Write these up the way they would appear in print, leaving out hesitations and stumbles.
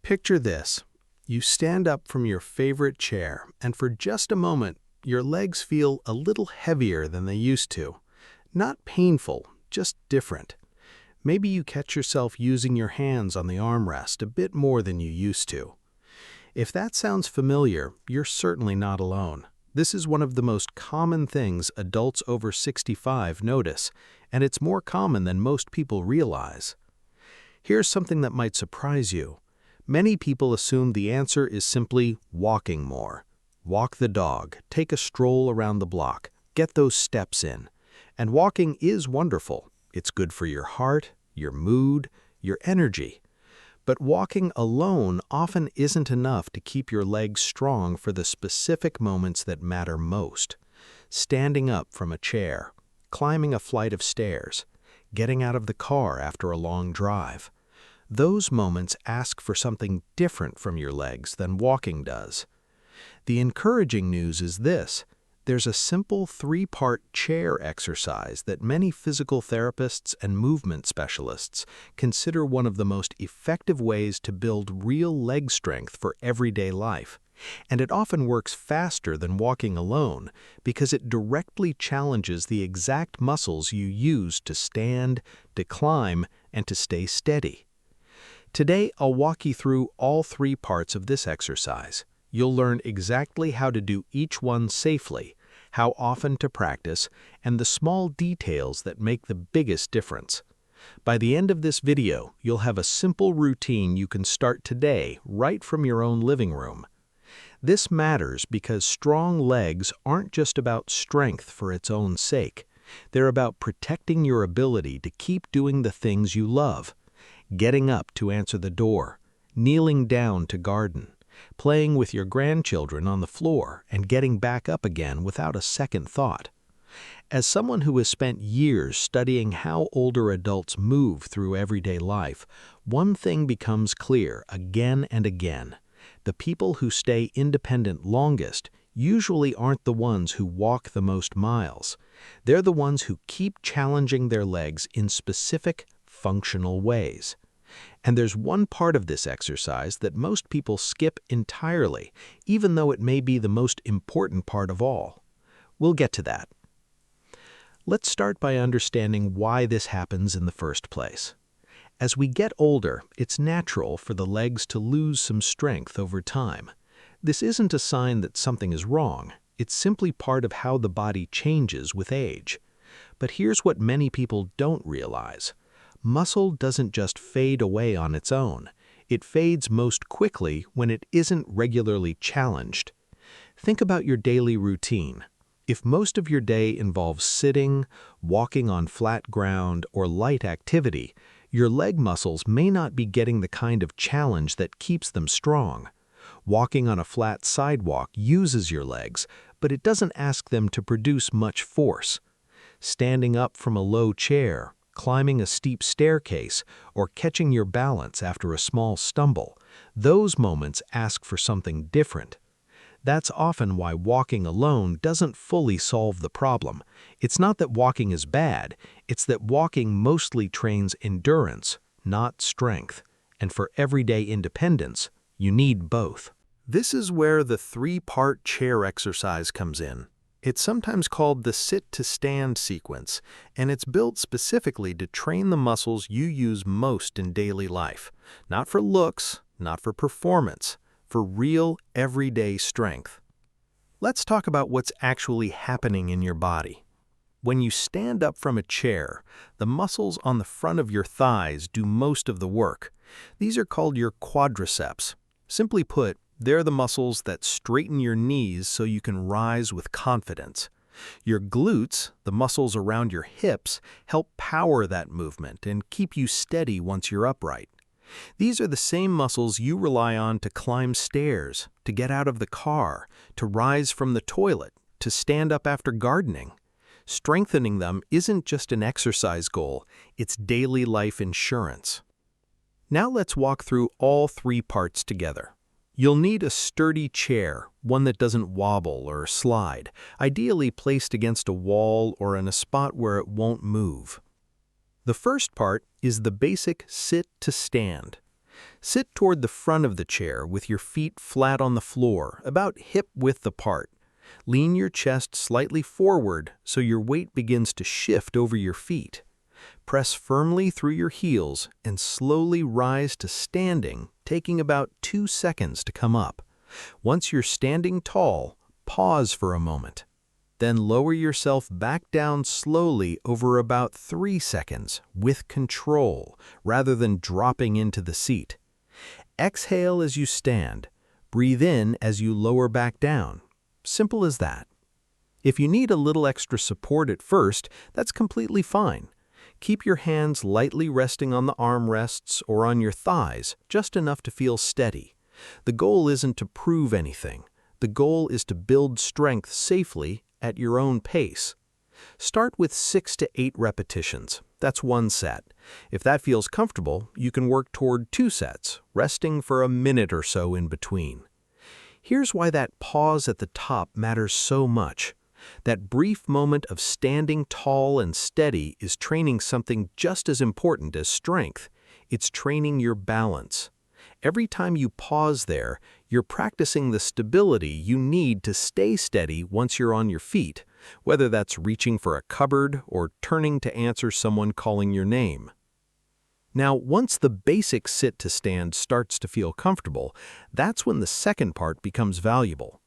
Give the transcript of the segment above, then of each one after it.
Picture this. You stand up from your favorite chair, and for just a moment, your legs feel a little heavier than they used to. Not painful, just different. Maybe you catch yourself using your hands on the armrest a bit more than you used to. If that sounds familiar, you're certainly not alone. This is one of the most common things adults over 65 notice, and it's more common than most people realize. Here's something that might surprise you. Many people assume the answer is simply walking more. Walk the dog, take a stroll around the block, get those steps in. And walking is wonderful. It's good for your heart, your mood, your energy. But walking alone often isn't enough to keep your legs strong for the specific moments that matter most. Standing up from a chair, climbing a flight of stairs, getting out of the car after a long drive. Those moments ask for something different from your legs than walking does. The encouraging news is this. There's a simple 3-part chair exercise that many physical therapists and movement specialists consider one of the most effective ways to build real leg strength for everyday life. And it often works faster than walking alone because it directly challenges the exact muscles you use to stand, to climb, and to stay steady. Today, I'll walk you through all 3 parts of this exercise. You'll learn exactly how to do each one safely, how often to practice, and the small details that make the biggest difference. By the end of this video, you'll have a simple routine you can start today right from your own living room. This matters because strong legs aren't just about strength for its own sake. They're about protecting your ability to keep doing the things you love. Getting up to answer the door, kneeling down to garden, playing with your grandchildren on the floor, and getting back up again without a second thought. As someone who has spent years studying how older adults move through everyday life, one thing becomes clear again and again. The people who stay independent longest usually aren't the ones who walk the most miles. They're the ones who keep challenging their legs in specific, functional ways. And there's one part of this exercise that most people skip entirely, even though it may be the most important part of all. We'll get to that. Let's start by understanding why this happens in the first place. As we get older, it's natural for the legs to lose some strength over time. This isn't a sign that something is wrong. It's simply part of how the body changes with age. But here's what many people don't realize. Muscle doesn't just fade away on its own. It fades most quickly when it isn't regularly challenged. Think about your daily routine. If most of your day involves sitting, walking on flat ground, or light activity, your leg muscles may not be getting the kind of challenge that keeps them strong. Walking on a flat sidewalk uses your legs, but it doesn't ask them to produce much force. Standing up from a low chair, climbing a steep staircase, or catching your balance after a small stumble, those moments ask for something different. That's often why walking alone doesn't fully solve the problem. It's not that walking is bad, it's that walking mostly trains endurance, not strength. And for everyday independence, you need both. This is where the 3-part chair exercise comes in. It's sometimes called the sit-to-stand sequence, and it's built specifically to train the muscles you use most in daily life. Not for looks, not for performance, for real, everyday strength. Let's talk about what's actually happening in your body. When you stand up from a chair, the muscles on the front of your thighs do most of the work. These are called your quadriceps. Simply put, they're the muscles that straighten your knees so you can rise with confidence. Your glutes, the muscles around your hips, help power that movement and keep you steady once you're upright. These are the same muscles you rely on to climb stairs, to get out of the car, to rise from the toilet, to stand up after gardening. Strengthening them isn't just an exercise goal, it's daily life insurance. Now let's walk through all 3 parts together. You'll need a sturdy chair, one that doesn't wobble or slide, ideally placed against a wall or in a spot where it won't move. The first part is the basic sit to stand. Sit toward the front of the chair with your feet flat on the floor, about hip-width apart. Lean your chest slightly forward so your weight begins to shift over your feet. Press firmly through your heels and slowly rise to standing, taking about 2 seconds to come up. Once you're standing tall, pause for a moment. Then lower yourself back down slowly over about 3 seconds with control, rather than dropping into the seat. Exhale as you stand. Breathe in as you lower back down. Simple as that. If you need a little extra support at first, that's completely fine. Keep your hands lightly resting on the armrests or on your thighs, just enough to feel steady. The goal isn't to prove anything. The goal is to build strength safely at your own pace. Start with 6 to 8 repetitions. That's 1 set. If that feels comfortable, you can work toward 2 sets, resting for a minute or so in between. Here's why that pause at the top matters so much. That brief moment of standing tall and steady is training something just as important as strength. It's training your balance. Every time you pause there, you're practicing the stability you need to stay steady once you're on your feet, whether that's reaching for a cupboard or turning to answer someone calling your name. Now, once the basic sit to stand starts to feel comfortable, that's when the second part becomes valuable.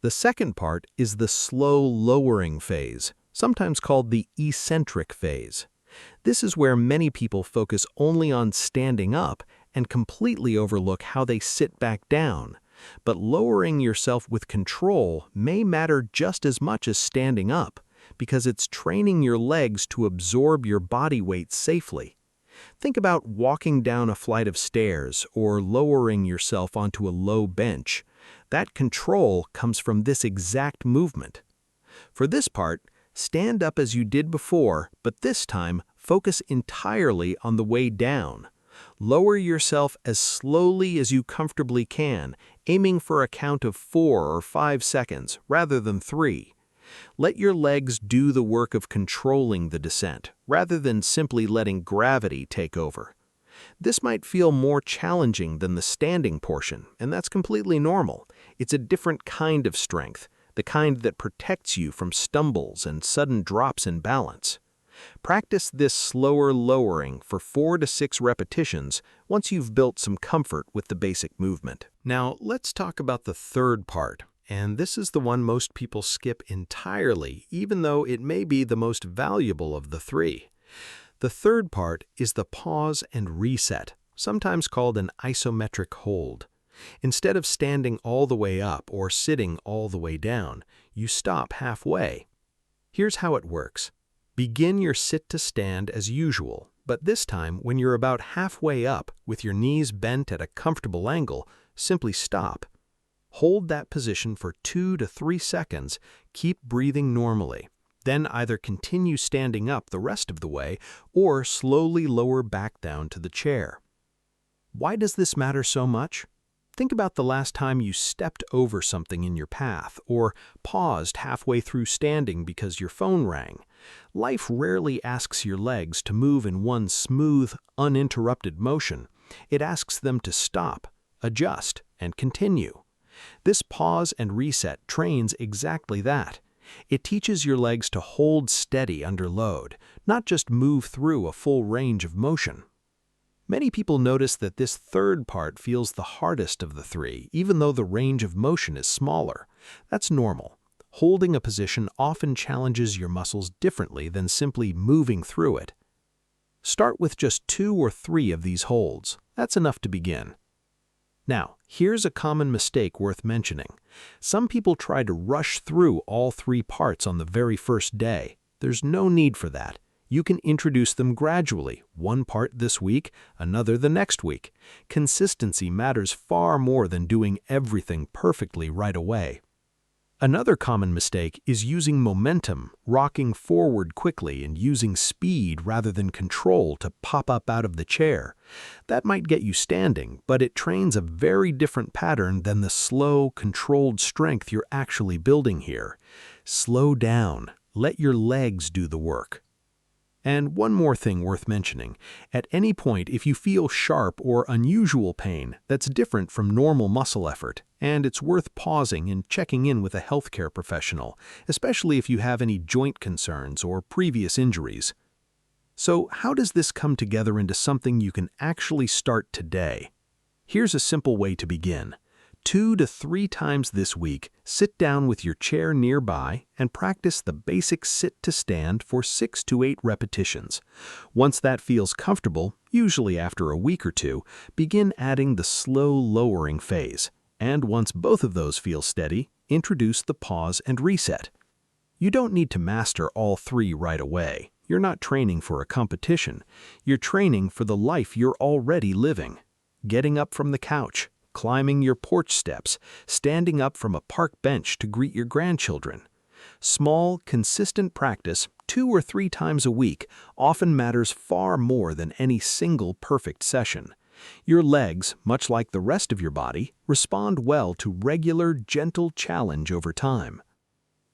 The second part is the slow lowering phase, sometimes called the eccentric phase. This is where many people focus only on standing up and completely overlook how they sit back down. But lowering yourself with control may matter just as much as standing up, because it's training your legs to absorb your body weight safely. Think about walking down a flight of stairs or lowering yourself onto a low bench. That control comes from this exact movement. For this part, stand up as you did before, but this time focus entirely on the way down. Lower yourself as slowly as you comfortably can, aiming for a count of 4 or 5 seconds rather than 3. Let your legs do the work of controlling the descent, rather than simply letting gravity take over. This might feel more challenging than the standing portion, and that's completely normal. It's a different kind of strength, the kind that protects you from stumbles and sudden drops in balance. Practice this slower lowering for 4 to 6 repetitions once you've built some comfort with the basic movement. Now, let's talk about the third part. And this is the one most people skip entirely, even though it may be the most valuable of the 3. The third part is the pause and reset, sometimes called an isometric hold. Instead of standing all the way up or sitting all the way down, you stop halfway. Here's how it works. Begin your sit to stand as usual, but this time when you're about halfway up with your knees bent at a comfortable angle, simply stop. Hold that position for 2 to 3 seconds, keep breathing normally. Then either continue standing up the rest of the way or slowly lower back down to the chair. Why does this matter so much? Think about the last time you stepped over something in your path or paused halfway through standing because your phone rang. Life rarely asks your legs to move in one smooth, uninterrupted motion. It asks them to stop, adjust, and continue. This pause and reset trains exactly that. It teaches your legs to hold steady under load, not just move through a full range of motion. Many people notice that this third part feels the hardest of the 3, even though the range of motion is smaller. That's normal. Holding a position often challenges your muscles differently than simply moving through it. Start with just 2 or 3 of these holds. That's enough to begin. Now, here's a common mistake worth mentioning. Some people try to rush through all 3 parts on the very first day. There's no need for that. You can introduce them gradually, one part this week, another the next week. Consistency matters far more than doing everything perfectly right away. Another common mistake is using momentum, rocking forward quickly and using speed rather than control to pop up out of the chair. That might get you standing, but it trains a very different pattern than the slow, controlled strength you're actually building here. Slow down. Let your legs do the work. And one more thing worth mentioning. At any point, if you feel sharp or unusual pain that's different from normal muscle effort, and it's worth pausing and checking in with a healthcare professional, especially if you have any joint concerns or previous injuries. So, how does this come together into something you can actually start today? Here's a simple way to begin. 2 to 3 times this week, sit down with your chair nearby and practice the basic sit-to-stand for 6 to 8 repetitions. Once that feels comfortable, usually after a week or two, begin adding the slow lowering phase. And once both of those feel steady, introduce the pause and reset. You don't need to master all 3 right away. You're not training for a competition. You're training for the life you're already living. Getting up from the couch, climbing your porch steps, standing up from a park bench to greet your grandchildren. Small, consistent practice 2 or 3 times a week often matters far more than any single perfect session. Your legs, much like the rest of your body, respond well to regular, gentle challenge over time.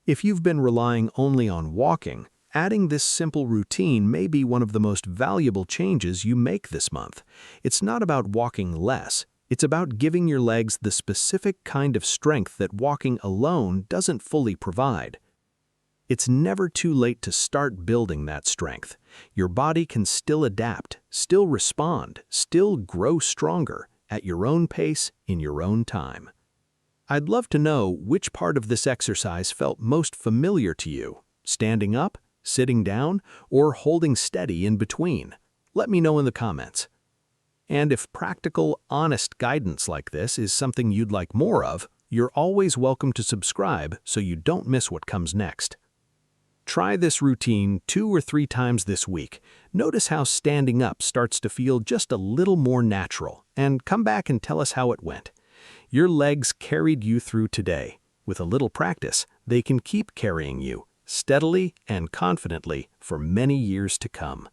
If you've been relying only on walking, adding this simple routine may be one of the most valuable changes you make this month. It's not about walking less. It's about giving your legs the specific kind of strength that walking alone doesn't fully provide. It's never too late to start building that strength. Your body can still adapt, still respond, still grow stronger at your own pace in your own time. I'd love to know which part of this exercise felt most familiar to you, standing up, sitting down, or holding steady in between. Let me know in the comments. And if practical, honest guidance like this is something you'd like more of, you're always welcome to subscribe so you don't miss what comes next. Try this routine 2 or 3 times this week. Notice how standing up starts to feel just a little more natural, and come back and tell us how it went. Your legs carried you through today. With a little practice, they can keep carrying you, steadily and confidently for many years to come.